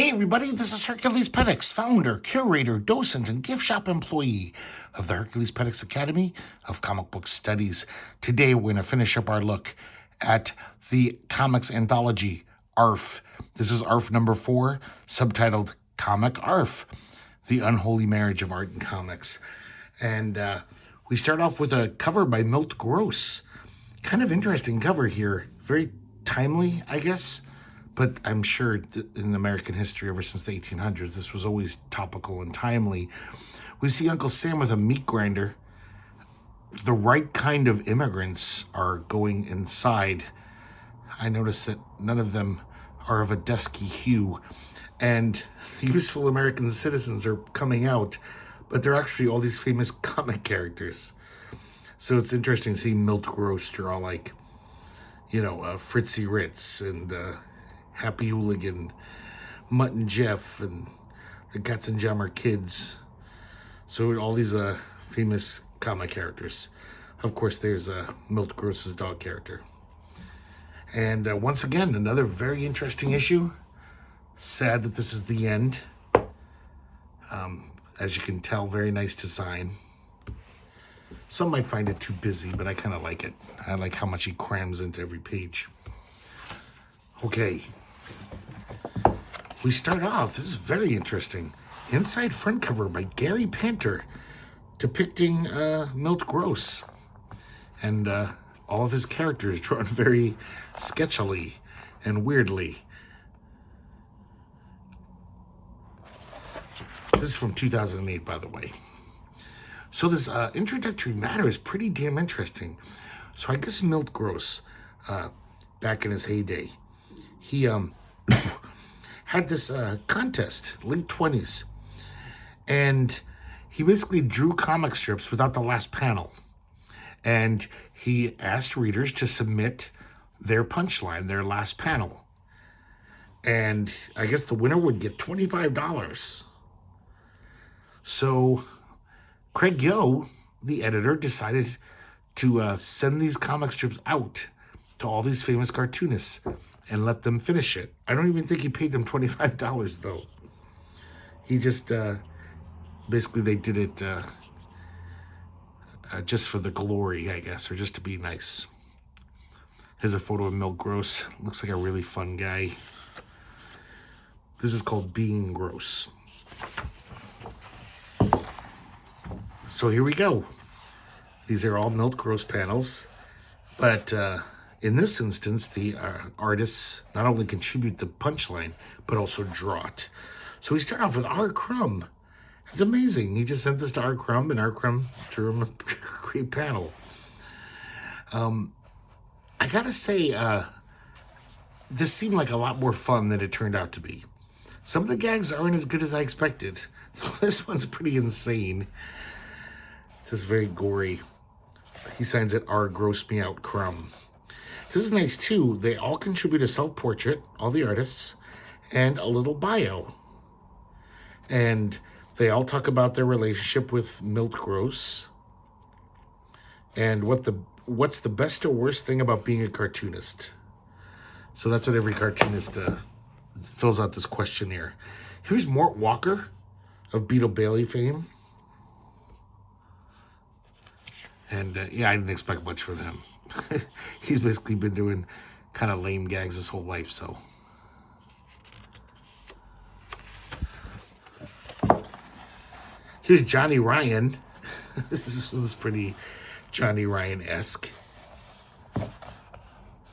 Hey everybody, this is herculespetix, founder, curator, docent, and gift shop employee of the herculespetix Academy of Comic Book Studies. Today we're going to finish up our look at the comics anthology, ARF. This is ARF number 4, subtitled Comic ARF, The Unholy Marriage of Art and Comics. And we start off with a cover by Milt Gross. Kind of interesting cover here. Very timely, I guess. But I'm sure in American history, ever since the 1800s, this was always topical and timely. We see Uncle Sam with a meat grinder. The right kind of immigrants are going inside. I noticed that none of them are of a dusky hue. And useful American citizens are coming out, but they're actually all these famous comic characters. So it's interesting to see Milt Gross draw like, Fritzy Ritz and Happy Hooligan, Mutt and Jeff, and the Katzenjammer Kids. So all these famous comic characters. Of course, there's Milt Gross's dog character. And once again, another very interesting issue. Sad that this is the end. As you can tell, very nice design. Some might find it too busy, but I kind of like it. I like how much he crams into every page. Okay. We start off, this is very interesting. Inside front cover by Gary Panter, depicting Milt Gross. And all of his characters drawn very sketchily and weirdly. This is from 2008, by the way. So this introductory matter is pretty damn interesting. So I guess Milt Gross, back in his heyday, he had this contest, late 20s. And he basically drew comic strips without the last panel. And he asked readers to submit their punchline, their last panel. And I guess the winner would get $25. So Craig Yo, the editor, decided to send these comic strips out to all these famous cartoonists and let them finish it. I don't even think he paid them $25, though. He just, basically they did it just for the glory, I guess, or just to be nice. Here's a photo of Milt Gross. Looks like a really fun guy. This is called Being Gross. So here we go. These are all Milt Gross panels, but in this instance, the artists not only contribute the punchline, but also draw it. So we start off with R. Crumb. It's amazing. He just sent this to R. Crumb, and R. Crumb drew him a great panel. I gotta say, this seemed like a lot more fun than it turned out to be. Some of the gags aren't as good as I expected. This one's pretty insane. It's just very gory. He signs it R. Gross Me Out Crumb. This is nice too. They all contribute a self-portrait, all the artists, and a little bio. And they all talk about their relationship with Milt Gross and what's the best or worst thing about being a cartoonist. So that's what every cartoonist fills out this questionnaire. Here's Mort Walker of Beetle Bailey fame. And yeah, I didn't expect much from him. He's basically been doing kind of lame gags his whole life, so. Here's Johnny Ryan. This was pretty Johnny Ryan-esque.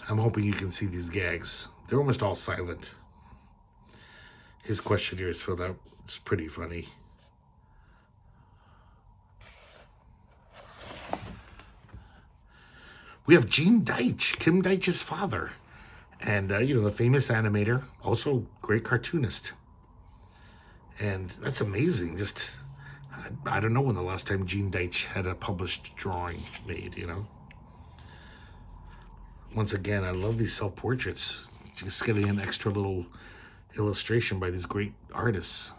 I'm hoping you can see these gags. They're almost all silent. His questionnaire is filled out. It's pretty funny. We have Gene Deitch, Kim Deitch's father. And, the famous animator, also great cartoonist. And that's amazing. Just, I don't know when the last time Gene Deitch had a published drawing made, Once again, I love these self-portraits. Just getting an extra little illustration by these great artists.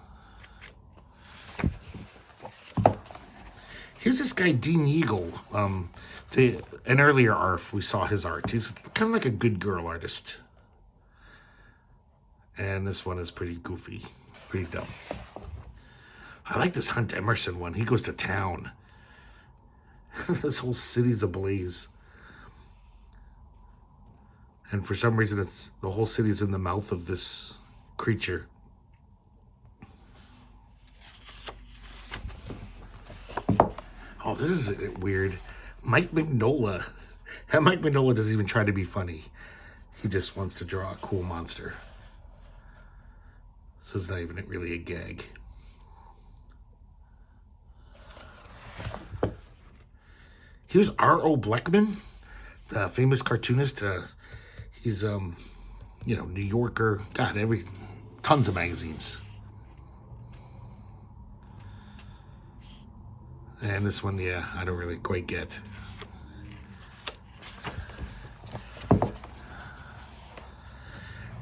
Here's this guy, Dean Eagle. An earlier ARF, we saw his art. He's kind of like a good girl artist. And this one is pretty goofy, pretty dumb. I like this Hunt Emerson one. He goes to town. This whole city's ablaze. And for some reason, the whole city's in the mouth of this creature. Oh, this is weird. Mike Mignola. Mike Mignola doesn't even try to be funny. He just wants to draw a cool monster. So it's not even really a gag. Here's R.O. Bleckman, the famous cartoonist. He's, New Yorker. God, tons of magazines. And this one, yeah, I don't really quite get.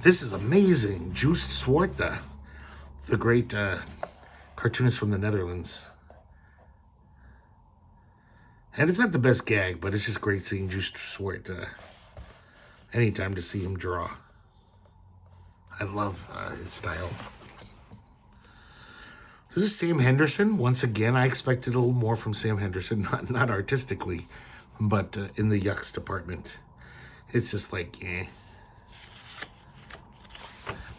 This is amazing. Joost Zwarte, the great cartoonist from the Netherlands. And it's not the best gag, but it's just great seeing Joost Zwarte. Anytime to see him draw. I love his style. This is Sam Henderson. Once again, I expected a little more from Sam Henderson. Not artistically, but in the yucks department. It's just like, eh.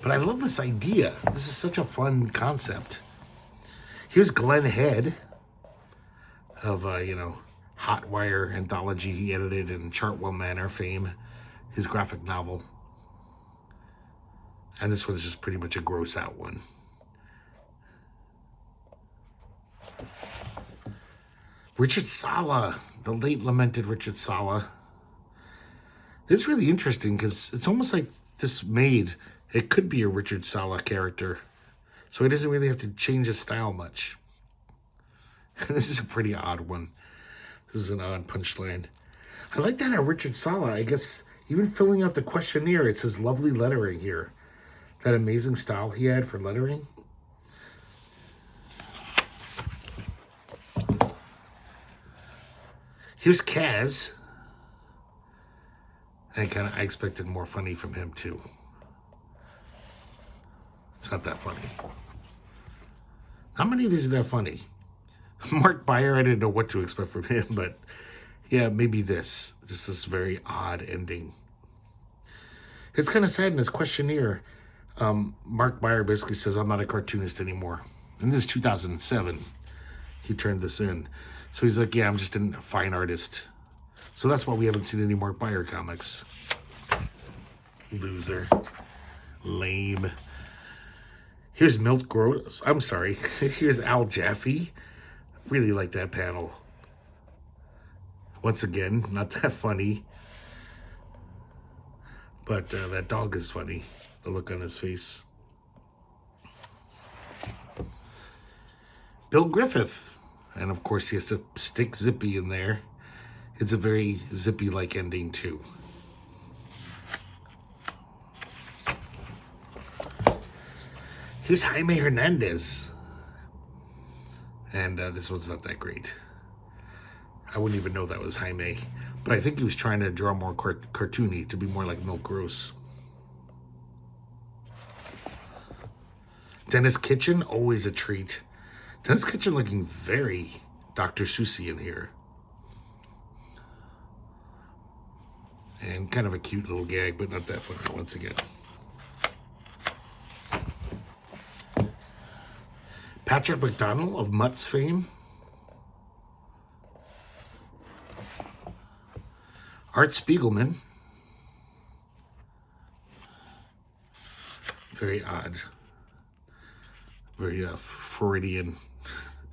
But I love this idea. This is such a fun concept. Here's Glenn Head of, Hotwire anthology he edited in Chartwell Manor fame, his graphic novel. And this one's just pretty much a gross out one. Richard Cilla, the late lamented Richard Cilla. This is really interesting because it's almost like it could be a Richard Cilla character. So he doesn't really have to change his style much. This is a pretty odd one. This is an odd punchline. I like that Richard Cilla, I guess, even filling out the questionnaire, it's his lovely lettering here. That amazing style he had for lettering. Here's Kaz. I expected more funny from him too. It's not that funny. Not many of these are that funny. Mark Beyer, I didn't know what to expect from him, but yeah, maybe this. Just this very odd ending. It's kind of sad in his questionnaire. Mark Beyer basically says, I'm not a cartoonist anymore. And this is 2007. He turned this in. So he's like, yeah, I'm just a fine artist. So that's why we haven't seen any Mark Beyer comics. Loser. Lame. Here's Milt Gross. I'm sorry. Here's Al Jaffe. Really like that panel. Once again, not that funny. But that dog is funny. The look on his face. Bill Griffith. And of course, he has to stick Zippy in there. It's a very Zippy-like ending, too. Here's Jaime Hernandez. And this one's not that great. I wouldn't even know that was Jaime. But I think he was trying to draw more cartoony, to be more like Milt Gross. Dennis Kitchen, always a treat. Dennis Kitchen looking very Dr. Seussian here. And kind of a cute little gag, but not that funny once again. Patrick McDonnell of Mutt's fame. Art Spiegelman. Very odd. Very Freudian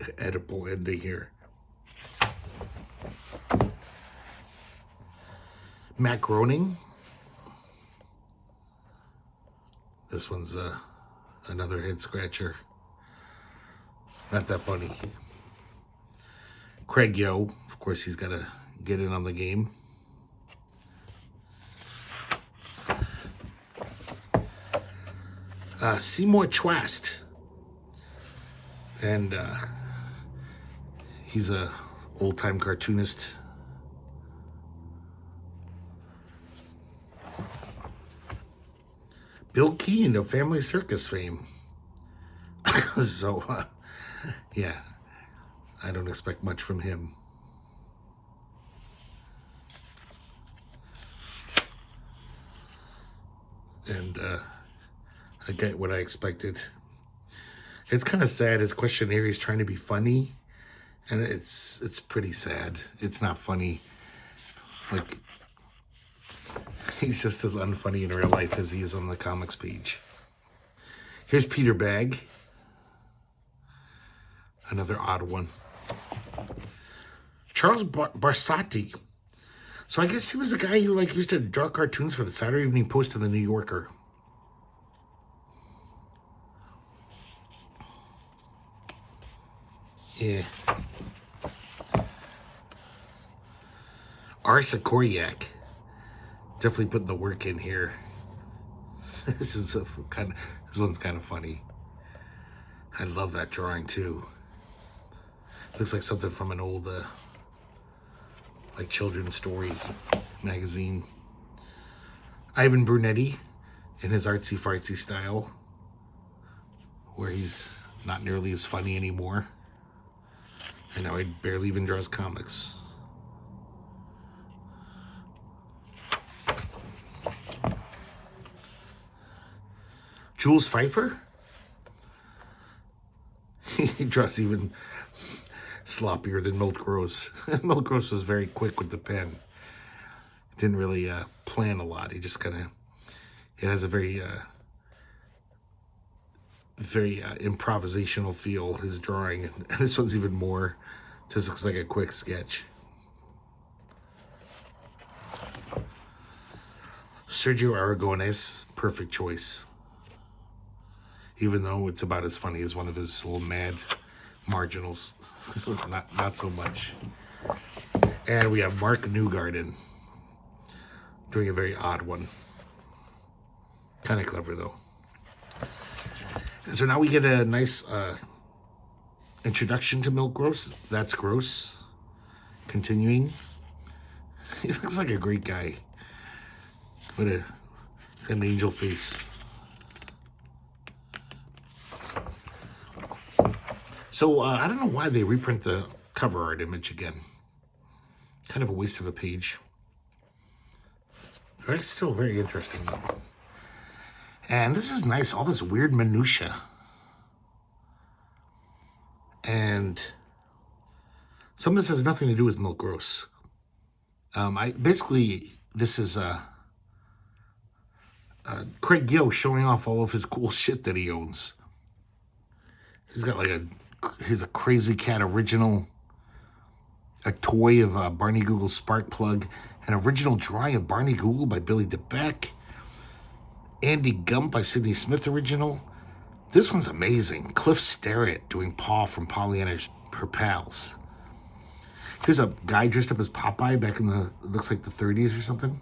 Oedipal ending here. Matt Groening. This one's another head scratcher. Not that funny. Craig Yo, of course, he's got to get in on the game. Seymour Twast. And he's a old-time cartoonist. Bill Keane of Family Circus fame. So, yeah, I don't expect much from him. And I get what I expected. It's kind of sad. His questionnaire, he's trying to be funny, and it's pretty sad. It's not funny. Like, he's just as unfunny in real life as he is on the comics page. Here's Peter Bagg. Another odd one. Charles Barsotti. So I guess he was a guy who like used to draw cartoons for the Saturday Evening Post and the New Yorker. Yeah. Arsa Koryak. Definitely putting the work in here. This one's kind of funny. I love that drawing too. Looks like something from an old like children's story magazine. Ivan Brunetti in his artsy fartsy style, where he's not nearly as funny anymore. And now he barely even draws comics. Jules Pfeiffer? He draws even sloppier than Milt Gross. Milt Gross was very quick with the pen. Didn't really plan a lot. He just kind of, it has a very improvisational feel, his drawing. And this one's even more, just looks like a quick sketch. Sergio Aragonés, perfect choice. Even though it's about as funny as one of his little mad marginals. not so much. And we have Mark Newgarden doing a very odd one. Kind of clever though. And so now we get a nice introduction to Milt Gross. That's Gross. Continuing. He looks like a great guy. He's got an angel face. So I don't know why they reprint the cover art image again. Kind of a waste of a page. But it's still very interesting though. And this is nice, all this weird minutia. And some of this has nothing to do with Milt Gross. This is Craig Gill showing off all of his cool shit that he owns. He's got like here's a Crazy Cat original, a toy of Barney Google's Spark Plug, an original drawing of Barney Google by Billy DeBeck, Andy Gump by Sidney Smith original. This one's amazing. Cliff Starrett doing Paw from Pollyanna's Her Pals. Here's a guy dressed up as Popeye back in the, looks like the 30s or something.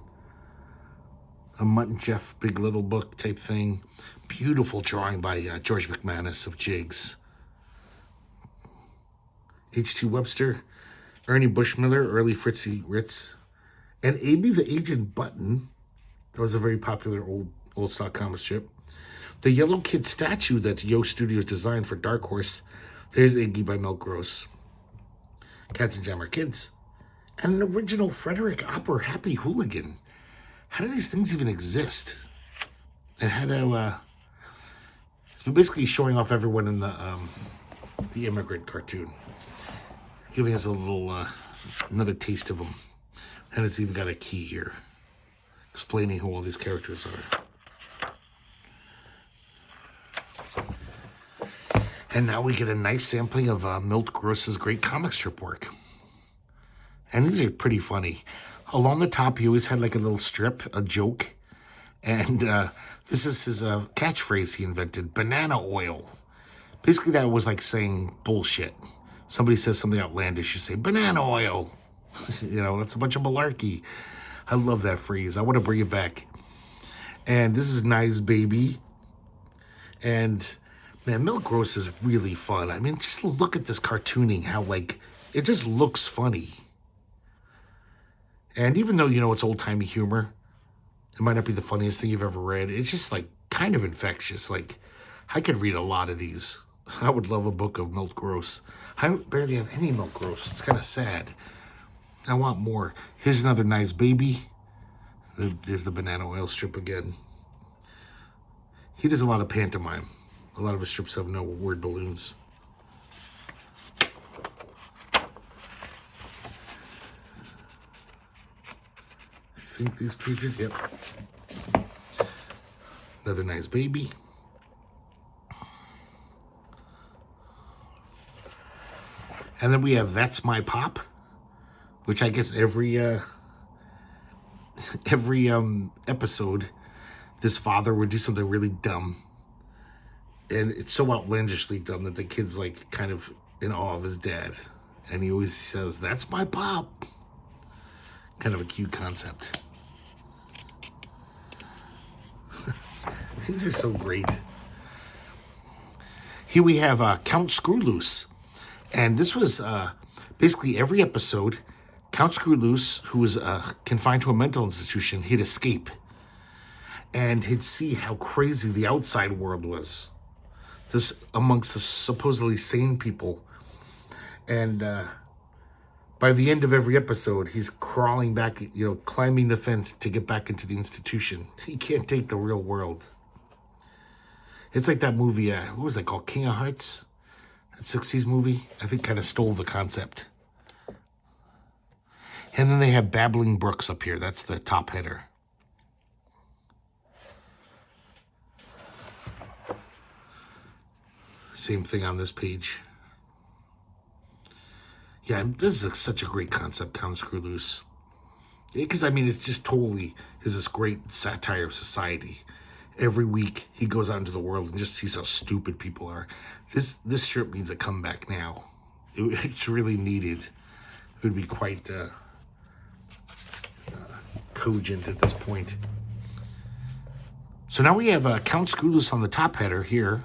A Mutt and Jeff Big Little Book type thing. Beautiful drawing by George McManus of Jigs. H.T. Webster, Ernie Bushmiller, early Fritzy Ritz, and A.B. the Agent Button. That was a very popular old stock comic strip. The Yellow Kid statue that Yo Studios designed for Dark Horse. There's Iggy by Milt Gross. Cats and Jammer Kids. And an original Frederick Opper Happy Hooligan. How do these things even exist? And how to, it's basically showing off everyone in the immigrant cartoon. Giving us a little, another taste of them. And it's even got a key here. Explaining who all these characters are. And now we get a nice sampling of Milt Gross's great comic strip work. And these are pretty funny. Along the top, he always had like a little strip, a joke. And this is his catchphrase he invented, banana oil. Basically, that was like saying bullshit. Somebody says something outlandish, you say, banana oil. You know, that's a bunch of malarkey. I love that phrase. I want to bring it back. And this is Nice Baby. And, man, Milt Gross is really fun. I mean, just look at this cartooning, how, like, it just looks funny. And even though, you know, it's old-timey humor, it might not be the funniest thing you've ever read. It's just, like, kind of infectious. Like, I could read a lot of these. I would love a book of Milt Gross. I barely have any Milt Gross. It's kind of sad. I want more. Here's another nice baby. There's the banana oil strip again. He does a lot of pantomime. A lot of his strips have no word balloons. I think these pages, yep. Another nice baby. And then we have That's My Pop, which I guess every episode, this father would do something really dumb. And it's so outlandishly dumb that the kid's like kind of in awe of his dad. And he always says, "That's my pop." Kind of a cute concept. These are so great. Here we have Count Screwloose. And this was basically every episode, Count Screwloose, who was confined to a mental institution, he'd escape. And he'd see how crazy the outside world was. This amongst the supposedly sane people. And by the end of every episode, he's crawling back, climbing the fence to get back into the institution. He can't take the real world. It's like that movie, what was that called? King of Hearts? That 60s movie, I think, kind of stole the concept. And then they have Babbling Brooks up here. That's the top header. Same thing on this page. Yeah, this is such a great concept, Count Screwloose. Because, it's just totally is this great satire of society. Every week, he goes out into the world and just sees how stupid people are. This strip needs a comeback now. It's really needed. It would be quite cogent at this point. So now we have Count Screwloose on the top header here.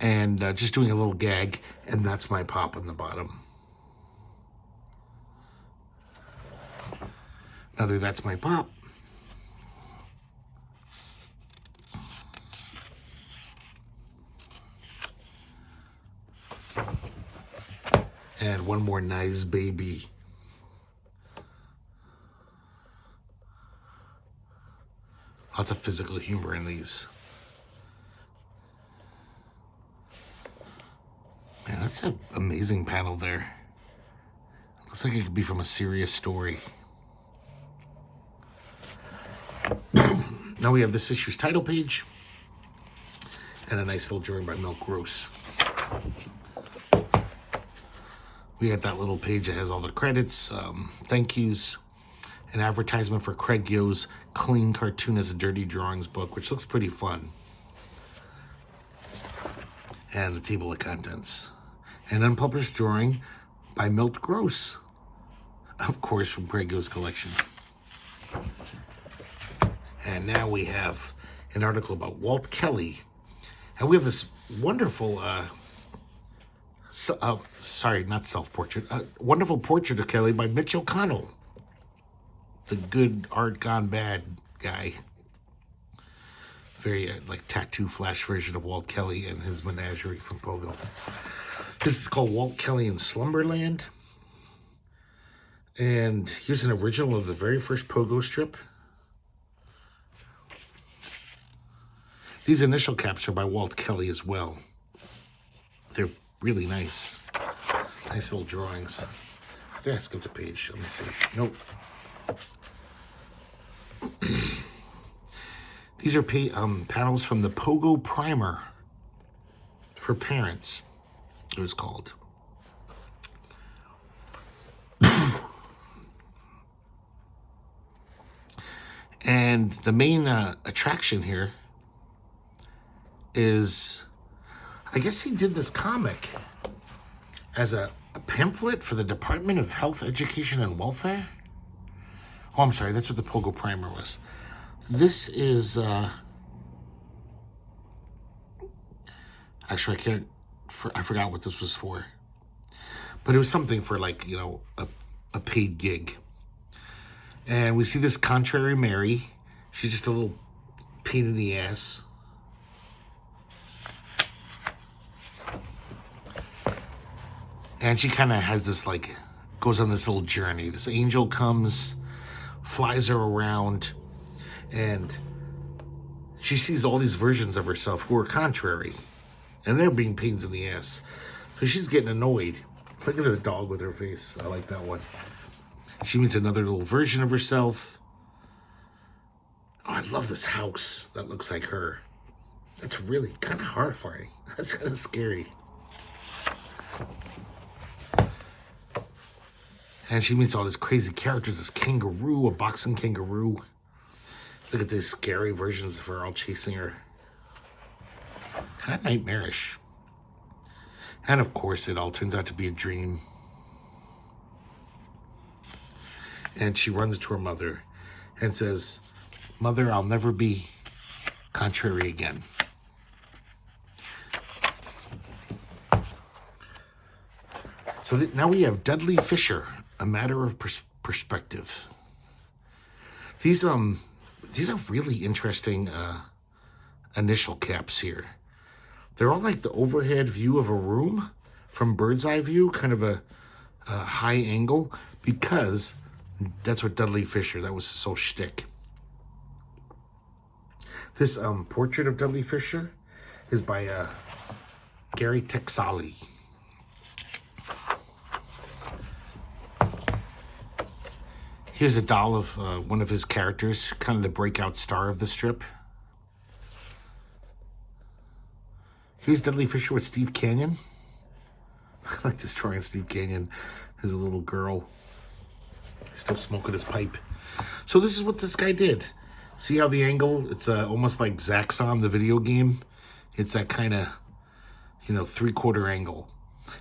And just doing a little gag. And That's My Pop on the bottom. Another That's My Pop. And one more nice baby. Lots of physical humor in these. Man, that's an amazing panel there. Looks like it could be from a serious story. Now we have this issue's title page. And a nice little drawing by Milt Gross. We got that little page that has all the credits, thank yous, an advertisement for Craig Yo's Clean Cartoonist Dirty Drawings book, which looks pretty fun. And the table of contents. An unpublished drawing by Milt Gross, of course, from Craig Yo's collection. And now we have an article about Walt Kelly. And we have this wonderful... not self-portrait. Wonderful portrait of Kelly by Mitch O'Connell. The good art gone bad guy. Very, tattoo flash version of Walt Kelly and his menagerie from Pogo. This is called Walt Kelly in Slumberland. And here's an original of the very first Pogo strip. These initial caps are by Walt Kelly as well. They're really nice. Nice little drawings. I think I skipped a page. Let me see. Nope. These are panels from the Pogo Primer for Parents, it was called. And the main attraction here is, I guess he did this comic as a pamphlet for the Department of Health, Education, and Welfare. Oh, I'm sorry, that's what the Pogo Primer was. This is, actually, I forgot what this was for. But it was something for, a paid gig. And we see this Contrary Mary. She's just a little pain in the ass. And she kind of has this, like, goes on this little journey. This angel comes, flies her around, and she sees all these versions of herself who are contrary. And they're being pains in the ass. So she's getting annoyed. Look at this dog with her face. I like that one. She meets another little version of herself. Oh, I love this house that looks like her. That's really kind of horrifying. That's kind of scary. And she meets all these crazy characters. This kangaroo, a boxing kangaroo. Look at these scary versions of her all chasing her. Kind of nightmarish. And of course, it all turns out to be a dream. And she runs to her mother and says, "Mother, I'll never be contrary again." So now we have Dudley Fisher, A Matter of Perspective. These are really interesting initial caps here. They're all like the overhead view of a room from bird's eye view, kind of a high angle, because that's what Dudley Fisher, that was his whole shtick. This portrait of Dudley Fisher is by Gary Texali. Here's a doll of one of his characters, kind of the breakout star of the strip. Here's Dudley Fisher with Steve Canyon. I like this drawing of Steve Canyon as a little girl, still smoking his pipe. So this is what this guy did. See how the angle, it's almost like Zaxxon, the video game. It's that kind of, 3/4 angle.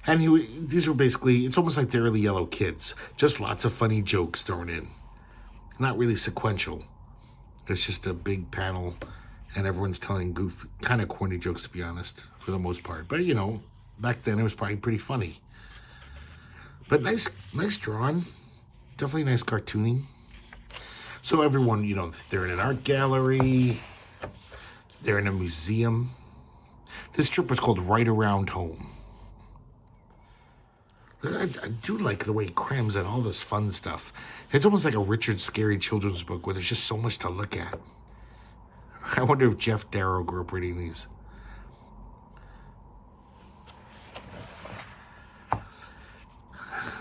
And these were basically, it's almost like the early Yellow Kids. Just lots of funny jokes thrown in. Not really sequential. It's just a big panel, and everyone's telling goofy, kind of corny jokes, to be honest, for the most part. But, back then it was probably pretty funny. But nice drawn. Definitely nice cartooning. So everyone, they're in an art gallery. They're in a museum. This trip was called Right Around Home. I do like the way he crams in all this fun stuff. It's almost like a Richard Scarry children's book where there's just so much to look at. I wonder if Jeff Darrow grew up reading these.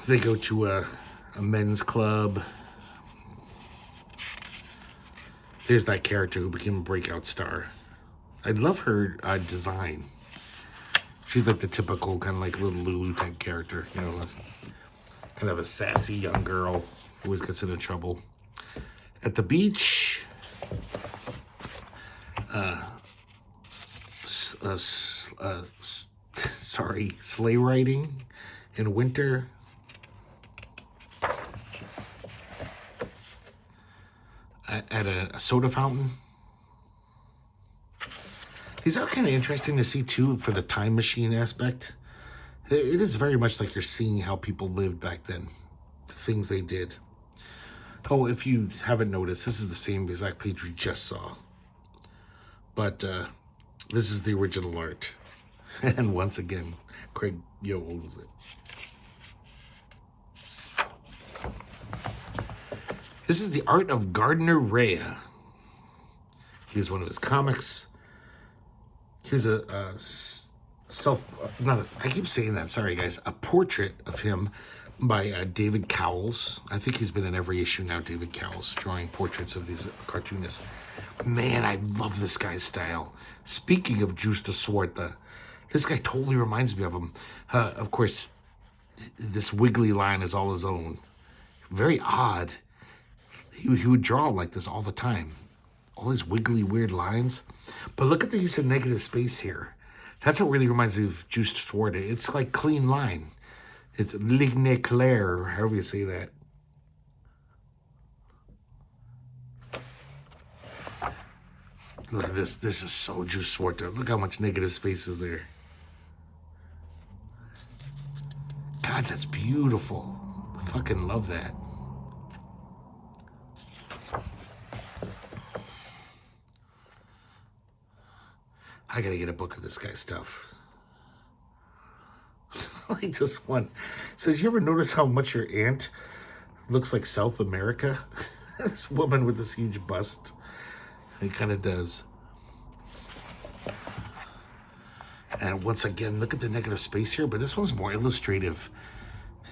They go to a men's club. There's that character who became a breakout star. I love her design. She's like the typical kind of like little Lulu type character, kind of a sassy young girl who always gets into trouble. At the beach, sleigh riding in winter. At a soda fountain. These are kind of interesting to see, too, for the time machine aspect. It is very much like you're seeing how people lived back then. The things they did. Oh, if you haven't noticed, this is the same exact page we just saw. But this is the original art. And once again, Craig Yo owns it. This is the art of Gardner Rea. Here's one of his comics. Here's a portrait of him by David Cowles. I think he's been in every issue now, David Cowles, drawing portraits of these cartoonists. Man, I love this guy's style. Speaking of Justa Suarta, this guy totally reminds me of him. Of course, this wiggly line is all his own. Very odd. He would draw like this all the time. All these wiggly, weird lines. But look at the use of negative space here. That's what really reminds me of Justa Suarta. It's like clean line. It's ligne clair, or however you say that. Look at this. This is so Justa Suarta. Look how much negative space is there. God, that's beautiful. I fucking love that. I gotta get a book of this guy's stuff. Like this one. It says, you ever notice how much your aunt looks like South America? This woman with this huge bust. It kind of does. And once again, look at the negative space here, but this one's more illustrative.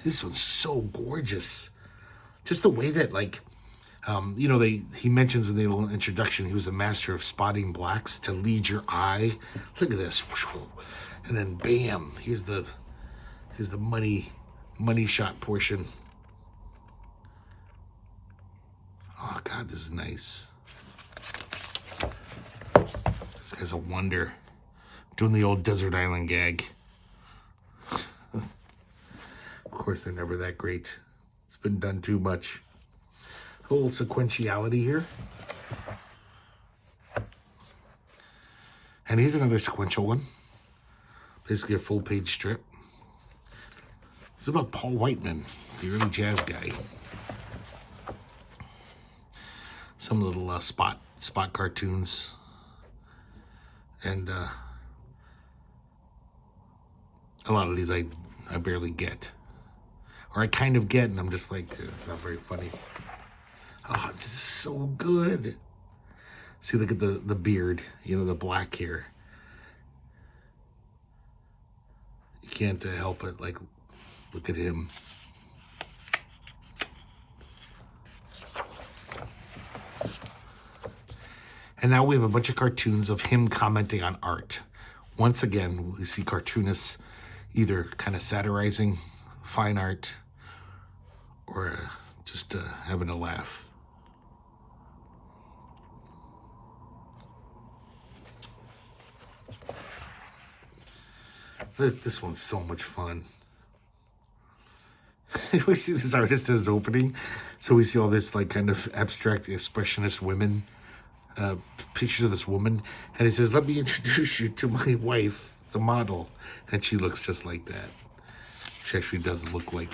This one's so gorgeous. Just the way that, like, he mentions in the little introduction, he was a master of spotting blacks to lead your eye. Look at this. And then bam, here's the money shot portion. Oh God, this is nice. This guy's a wonder. Doing the old desert island gag. Of course, they're never that great. It's been done too much. A little sequentiality here. And here's another sequential one. Basically a full page strip. This is about Paul Whiteman, the early jazz guy. Some little spot cartoons. And a lot of these I barely get. Or I kind of get, and I'm just like, it's not very funny. Oh, this is so good. See, look at the beard, the black hair. You can't help it, like, look at him. And now we have a bunch of cartoons of him commenting on art. Once again, we see cartoonists either kind of satirizing fine art or just having a laugh. This one's so much fun. We see this artist as opening. So we see all this like kind of abstract expressionist women, pictures of this woman. And he says, let me introduce you to my wife, the model. And she looks just like that. She actually does look like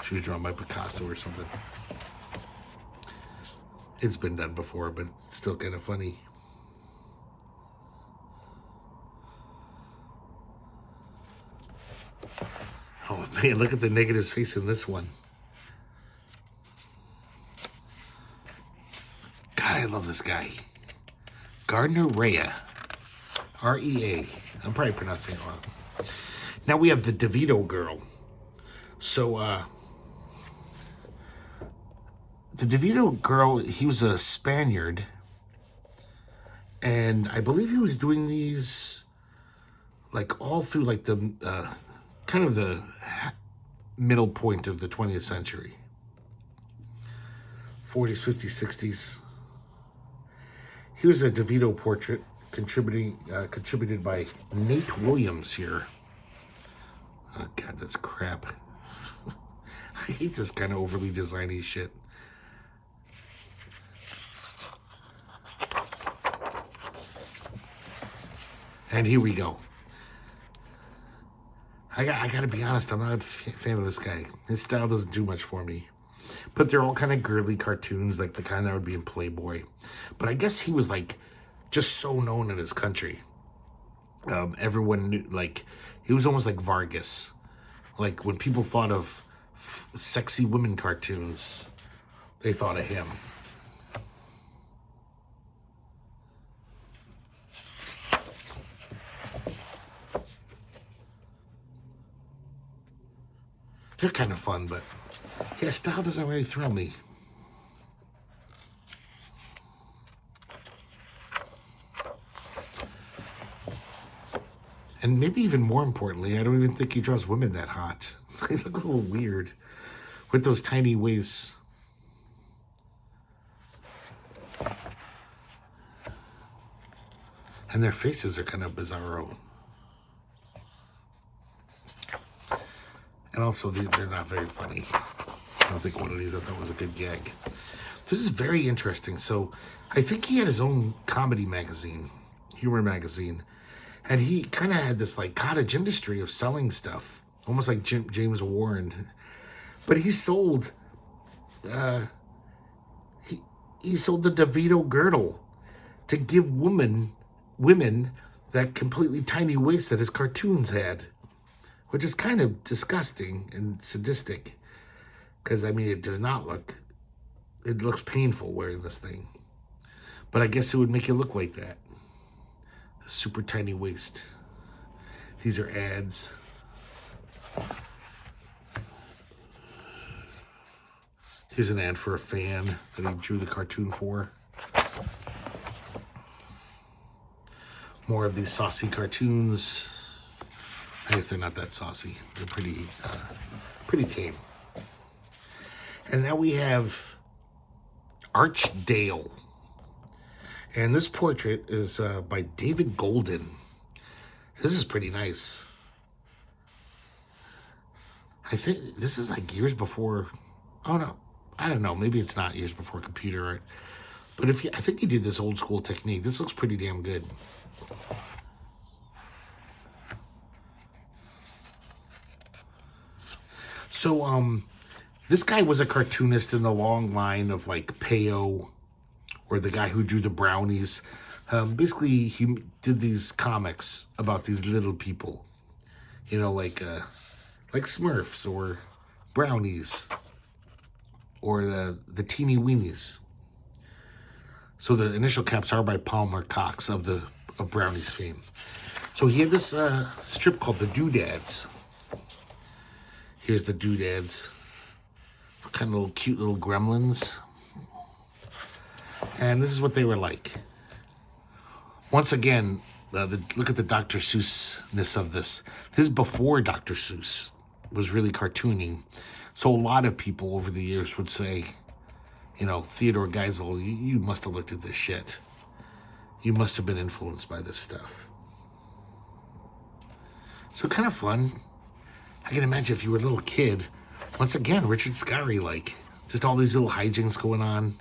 she was drawn by Picasso or something. It's been done before, but it's still kind of funny. Oh man, look at the negative space in this one. God, I love this guy. Gardner Rea. R-E-A. I'm probably pronouncing it wrong. Now we have the DeVito girl. So, the DeVito girl, he was a Spaniard. And I believe he was doing these, like, all through, like, the, kind of the middle point of the 20th century. 40s, 50s, 60s. He was a DeVito portrait contributed by Nate Williams here. Oh, God, that's crap. I hate this kind of overly designy shit. And here we go. I got to be honest, I'm not a fan of this guy. His style doesn't do much for me. But they're all kind of girly cartoons, like the kind that would be in Playboy. But I guess he was, like, just so known in his country. Everyone knew, like, he was almost like Vargas. Like, when people thought of sexy women cartoons, they thought of him. They're kind of fun, but yeah, style doesn't really thrill me. And maybe even more importantly, I don't even think he draws women that hot. They look a little weird with those tiny waists. And their faces are kind of bizarro. And also, they're not very funny. I don't think one of these I thought was a good gag. This is very interesting. So, I think he had his own comedy magazine, humor magazine. And he kind of had this, like, cottage industry of selling stuff. Almost like James Warren. But he sold... he sold the DeVito girdle to give women that completely tiny waist that his cartoons had, which is kind of disgusting and sadistic. Because, I mean, it does not look, it looks painful wearing this thing. But I guess it would make it look like that. A super tiny waist. These are ads. Here's an ad for a fan that he drew the cartoon for. More of these saucy cartoons. I guess they're not that saucy. They're pretty tame. And now we have Archdale. And this portrait is by David Golden. This is pretty nice. I think this is like years before. Oh no, I don't know. Maybe it's not years before computer art. But I think he did this old school technique. This looks pretty damn good. So, this guy was a cartoonist in the long line of like Peyo, or the guy who drew the brownies. Basically, he did these comics about these little people, you know, like Smurfs or brownies or the teeny weenies. So the initial caps are by Palmer Cox of Brownies fame. So he had this strip called the Doodads. Here's the Doodads. Kind of little cute little gremlins. And this is what they were like. Once again, look at the Dr. Seuss-ness of this. This is before Dr. Seuss was really cartooning. So a lot of people over the years would say, you know, Theodore Geisel, you must have looked at this shit. You must have been influenced by this stuff. So kind of fun. I can imagine if you were a little kid, once again, Richard Scarry, like, just all these little hijinks going on,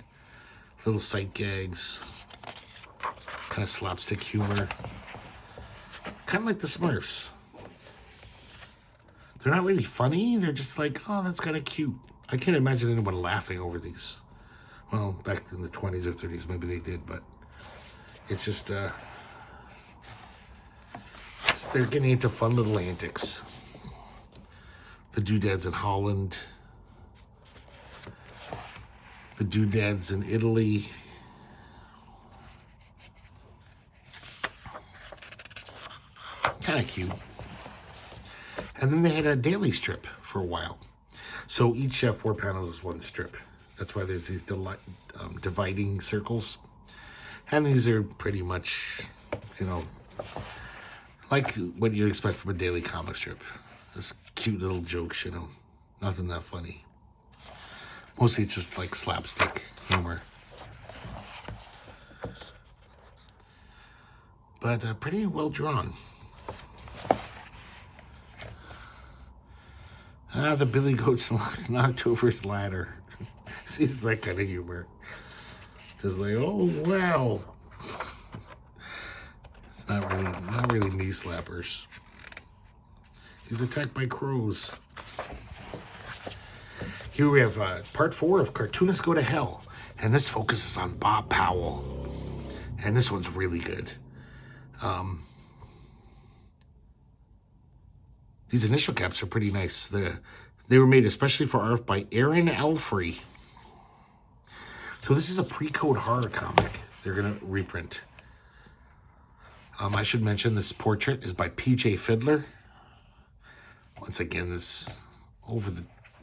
little sight gags, kind of slapstick humor, kind of like the Smurfs. They're not really funny, they're just like, oh, that's kind of cute. I can't imagine anyone laughing over these. Well, back in the 20s or 30s, maybe they did, but it's just, they're getting into fun little antics. The Doodads in Holland. The Doodads in Italy. Kind of cute. And then they had a daily strip for a while. So each 4 panels is one strip. That's why there's these dividing circles. And these are pretty much, you know, like what you expect from a daily comic strip. Just cute little jokes, you know. Nothing that funny. Mostly it's just like slapstick humor. But pretty well drawn. The Billy Goat's knocked over his ladder. Seems that kind of humor. Just like, oh wow. It's not really knee slappers. He's attacked by crows. Here we have part 4 of Cartoonists Go to Hell. And this focuses on Bob Powell. And this one's really good. These initial caps are pretty nice. They were made especially for art by Aaron Elfrey. So this is a pre-code horror comic they're going to reprint. I should mention this portrait is by P.J. Fiddler. Once again, this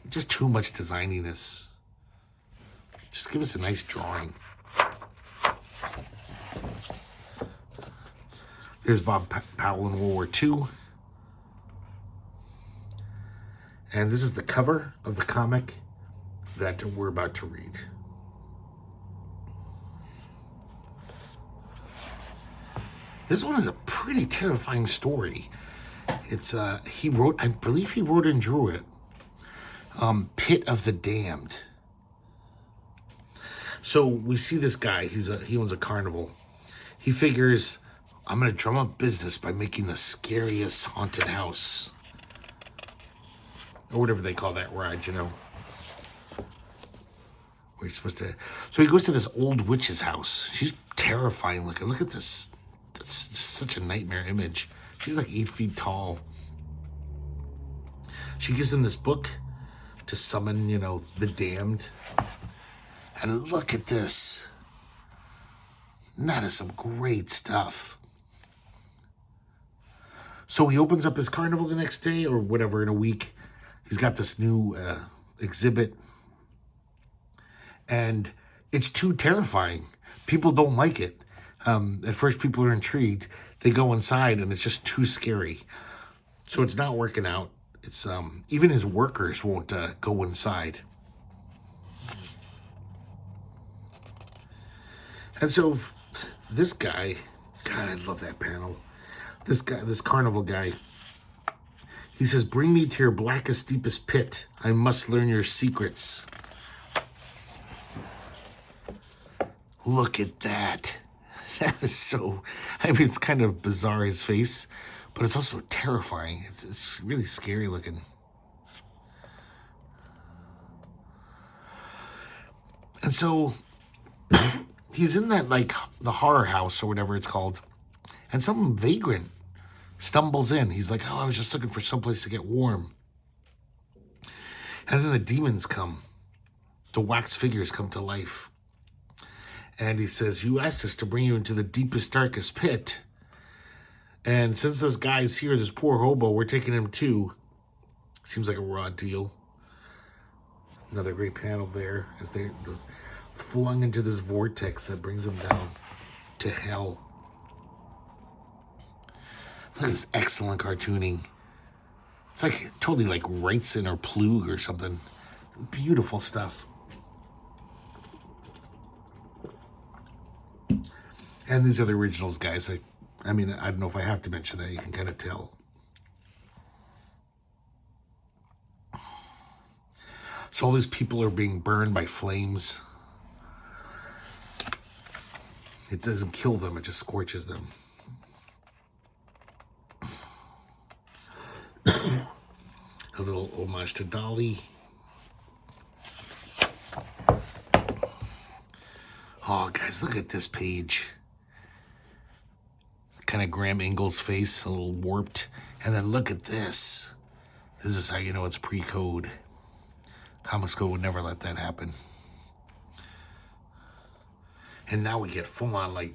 just too much designiness. Just give us a nice drawing. There's Bob Powell in World War II. And this is the cover of the comic that we're about to read. This one is a pretty terrifying story. It's I believe he wrote and drew it. Pit of the Damned. So we see this guy, he owns a carnival. He figures, I'm gonna drum up business by making the scariest haunted house. Or whatever they call that ride, you know. Where you're supposed to. So he goes to this old witch's house. She's terrifying looking. Look at this That's just such a nightmare image. She's like 8 feet tall. She gives him this book to summon, the damned. And look at this. That is some great stuff. So he opens up his carnival the next day or whatever in a week. He's got this new exhibit. And it's too terrifying. People don't like it. At first, people are intrigued. They go inside, and it's just too scary. So it's not working out. It's even his workers won't go inside. And so this guy, God, I love that panel. This carnival guy, he says, "Bring me to your blackest, deepest pit. I must learn your secrets." Look at that. That is so, it's kind of bizarre, his face, but it's also terrifying. It's really scary looking. And so he's in that, like, the horror house or whatever it's called, and some vagrant stumbles in. He's like, "Oh, I was just looking for someplace to get warm." And then the demons come. The wax figures come to life. And he says, "You asked us to bring you into the deepest, darkest pit. And since this guy's here, this poor hobo, we're taking him too." Seems like a raw deal. Another great panel there as they're flung into this vortex that brings them down to hell. Look at this excellent cartooning. It's like totally like Wrightson or Plug or something. Beautiful stuff. And these are the originals, guys. I mean, I don't know if I have to mention that. You can kind of tell. So all these people are being burned by flames. It doesn't kill them. It just scorches them. A little homage to Dolly. Oh, guys, look at this page. Kind of Graham Ingalls' face, a little warped. And then look at this. This is how you know it's pre-code. Comics Code would never let that happen. And now we get full-on, like,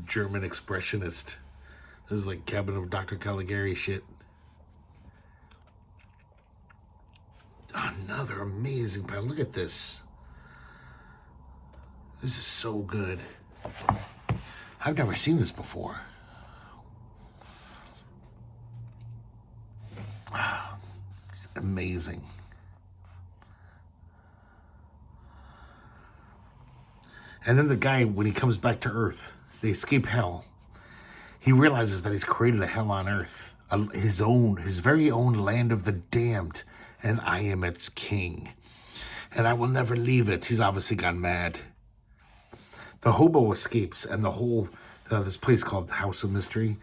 German expressionist. This is like Cabin of Dr. Caligari shit. Another amazing panel. Look at this. This is so good. I've never seen this before. It's amazing. And then the guy, when he comes back to Earth, they escape hell. He realizes that he's created a hell on Earth, his very own land of the damned, and I am its king. And I will never leave it. He's obviously gone mad. The hobo escapes, and the whole, this place called House of Mystery,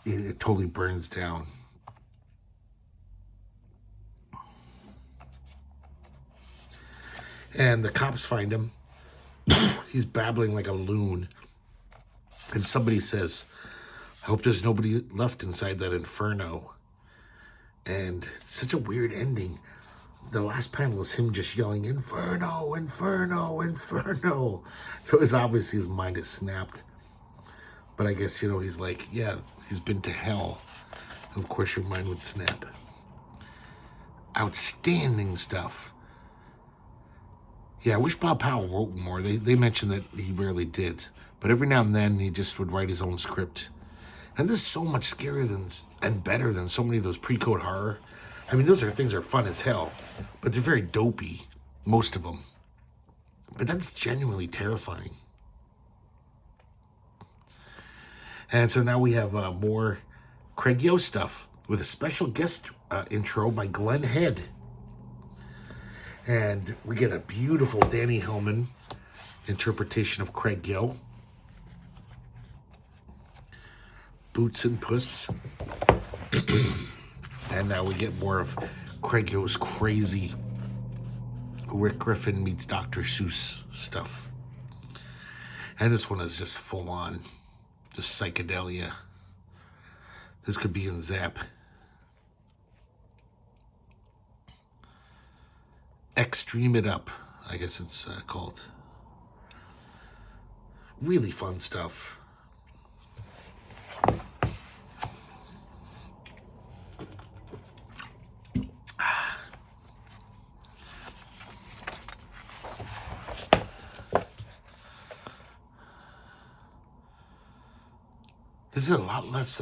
it totally burns down. And the cops find him. He's babbling like a loon. And somebody says, "I hope there's nobody left inside that inferno." And it's such a weird ending. The last panel is him just yelling, "Inferno, inferno, inferno." So it's obviously his mind is snapped. But I guess, he's like, yeah, he's been to hell. Of course your mind would snap. Outstanding stuff. Yeah, I wish Bob Powell wrote more. They mentioned that he rarely did. But every now and then, he just would write his own script. And this is so much scarier and better than so many of those pre-code horror. I mean, those things are fun as hell. But they're very dopey, most of them. But that's genuinely terrifying. And so now we have more Craig Yo stuff with a special guest intro by Glenn Head. And we get a beautiful Danny Hellman interpretation of Craig Yo. Boots and Puss. And now we get more of Craig Yo's crazy Rick Griffin meets Dr. Seuss stuff. And this one is just full on, just psychedelia. This could be in Zap. Extreme It Up, I guess it's called. Really fun stuff. This is a lot less,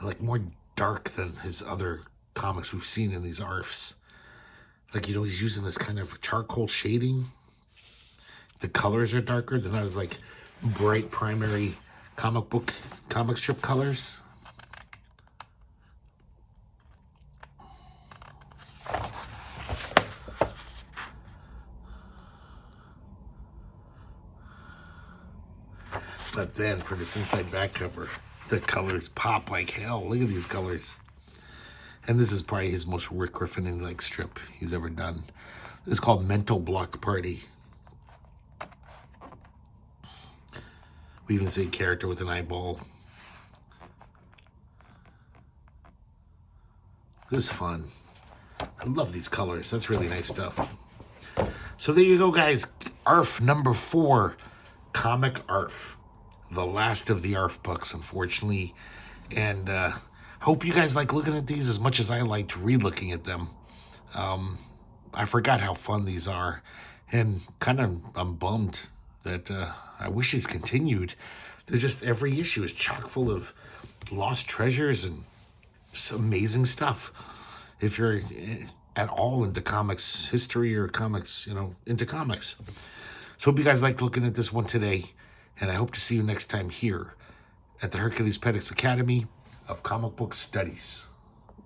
like more dark than his other comics we've seen in these ARFs. Like, you know, he's using this kind of charcoal shading. The colors are darker. They're not as, like, bright primary comic strip colors. But then for this inside back cover, the colors pop like hell. Look at these colors. And this is probably his most Rick Griffin-like strip he's ever done. This is called Mental Block Party. We even see a character with an eyeball. This is fun. I love these colors. That's really nice stuff. So there you go, guys. ARF number 4, Comic ARF. The last of the ARF books, unfortunately. And hope you guys like looking at these as much as I liked re-looking at them. I forgot how fun these are. And kind of, I'm bummed that I wish these continued. There's just, every issue is chock full of lost treasures and just amazing stuff. If you're at all into comics history or comics, you know, into comics. So hope you guys liked looking at this one today. And I hope to see you next time here at the Herculespetix Academy of Comic Book Studies.